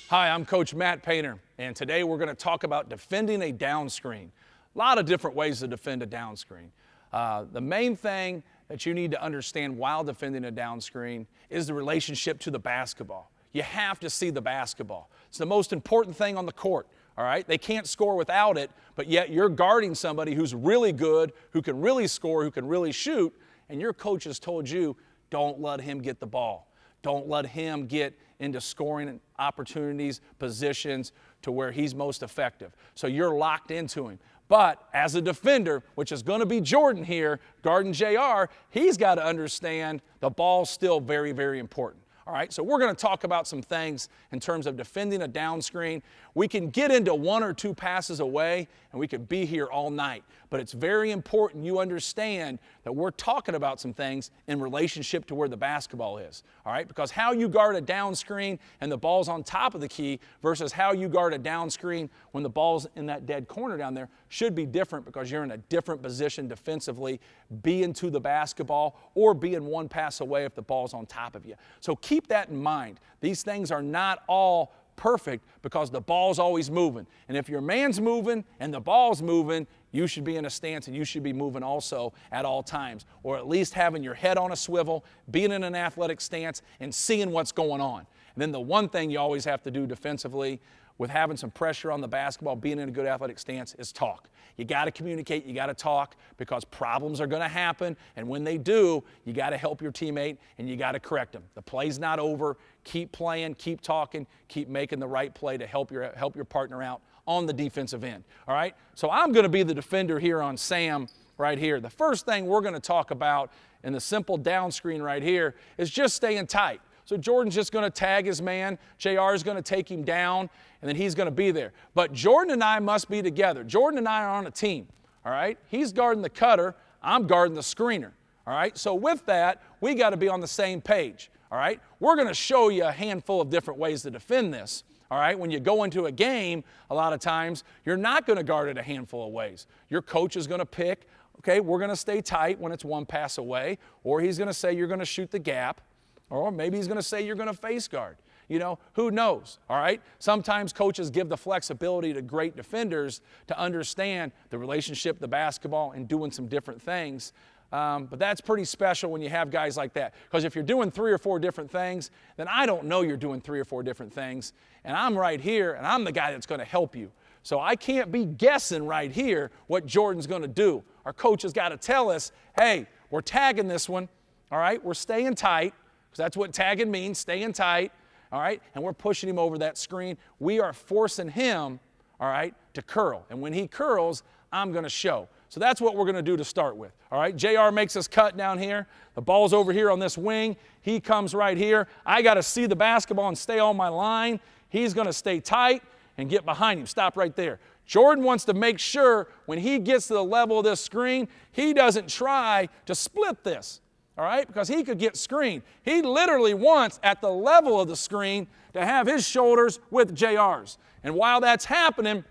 Hi, I'm Coach Matt Painter, and today we're going to talk about defending a down screen. A lot of different ways to defend a down screen. The main thing that you need to understand while defending a down screen is the relationship to the basketball. You have to see the basketball. It's the most important thing on the court, all right? They can't score without it, but yet you're guarding somebody who's really good, who can really score, who can really shoot, and your coach has told you, don't let him get the ball. Don't let him get into scoring opportunities, positions to where he's most effective. So you're locked into him. But as a defender, which is going to be Jordan here, guarding JR, he's got to understand the ball's still very, very important. All right, so we're going to talk about some things in terms of defending a down screen. We can get into one or two passes away, and we could be here all night. But it's very important you understand that we're talking about some things in relationship to where the basketball is. All right, because how you guard a down screen and the ball's on top of the key versus how you guard a down screen when the ball's in that dead corner down there should be different because you're in a different position defensively, being to the basketball or being one pass away if the ball's on top of you. So keep that in mind. These things are not all perfect because the ball's always moving. And if your man's moving and the ball's moving, you should be in a stance and you should be moving also at all times, or at least having your head on a swivel, being in an athletic stance and seeing what's going on. And then the one thing you always have to do defensively with having some pressure on the basketball, being in a good athletic stance, is talk. You got to communicate, you got to talk because problems are going to happen, and when they do, you got to help your teammate and you got to correct them. The play's not over. Keep playing, keep talking, keep making the right play to help your partner out on the defensive end. All right? So I'm going to be the defender here on Sam right here. The first thing we're going to talk about in the simple down screen right here is just staying tight. So Jordan's just going to tag his man. JR is going to take him down, and then he's going to be there. But Jordan and I must be together. Jordan and I are on a team, all right? He's guarding the cutter. I'm guarding the screener, all right? So with that, we got to be on the same page, all right? We're going to show you a handful of different ways to defend this, all right? When you go into a game, a lot of times, you're not going to guard it a handful of ways. Your coach is going to pick, okay, we're going to stay tight when it's one pass away, or he's going to say you're going to shoot the gap, or maybe he's going to say you're going to face guard. You know, who knows, all right? Sometimes coaches give the flexibility to great defenders to understand the relationship, the basketball, and doing some different things. But that's pretty special when you have guys like that. Because if you're doing 3 or 4 different things, then I don't know you're doing 3 or 4 different things. And I'm right here, and I'm the guy that's going to help you. So I can't be guessing right here what Jordan's going to do. Our coach has got to tell us, hey, we're tagging this one, all right? We're staying tight. That's what tagging means, staying tight, all right? And we're pushing him over that screen. We are forcing him, all right, to curl. And when he curls, I'm going to show. So that's what we're going to do to start with, all right? JR makes his cut down here. The ball's over here on this wing. He comes right here. I got to see the basketball and stay on my line. He's going to stay tight and get behind him. Stop right there. Jordan wants to make sure when he gets to the level of this screen, he doesn't try to split this. All right, because he could get screened. He literally wants, at the level of the screen, to have his shoulders with JR's. And while that's happening,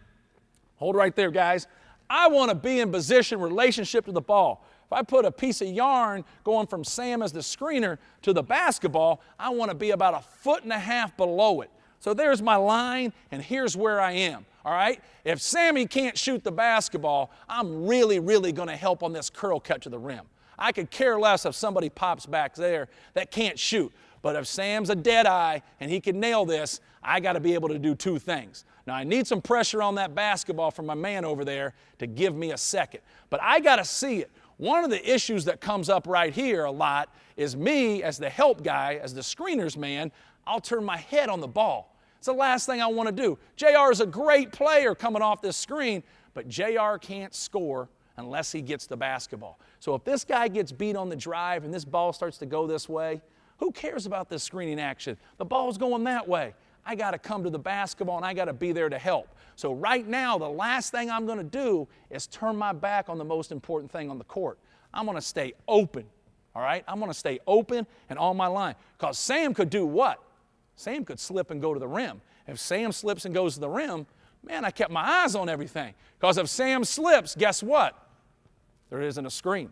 hold right there, guys, I want to be in position relationship to the ball. If I put a piece of yarn going from Sam as the screener to the basketball, I want to be about 1.5 feet below it. So there's my line, and here's where I am. All right? If Sammy can't shoot the basketball, I'm really, really going to help on this curl cut to the rim. I could care less if somebody pops back there that can't shoot. But if Sam's a dead eye and he can nail this, I got to be able to do 2 things. Now, I need some pressure on that basketball from my man over there to give me a second. But I got to see it. One of the issues that comes up right here a lot is me as the help guy, as the screener's man, I'll turn my head on the ball. It's the last thing I want to do. JR is a great player coming off this screen, but JR can't score unless he gets the basketball. So if this guy gets beat on the drive and this ball starts to go this way, who cares about this screening action? The ball's going that way. I got to come to the basketball and I got to be there to help. So right now, the last thing I'm going to do is turn my back on the most important thing on the court. I'm going to stay open, all right? I'm going to stay open and on my line. Because Sam could do what? Sam could slip and go to the rim. If Sam slips and goes to the rim, man, I kept my eyes on everything. Because if Sam slips, guess what? There isn't a screen.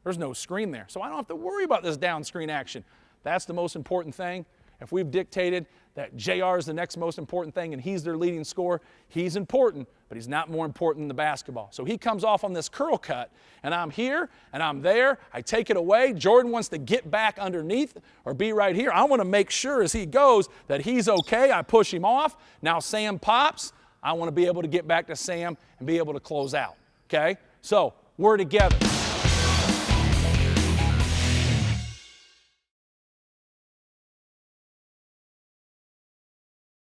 There's no screen there. So I don't have to worry about this down screen action. That's the most important thing. if we've dictated that JR is the next most important thing and he's their leading scorer, he's important, but he's not more important than the basketball. So he comes off on this curl cut, and I'm here and I'm there. I take it away. Jordan wants to get back underneath or be right here. I want to make sure as he goes that he's okay. I push him off. Now Sam pops. I want to be able to get back to Sam and be able to close out. Okay? So we're together.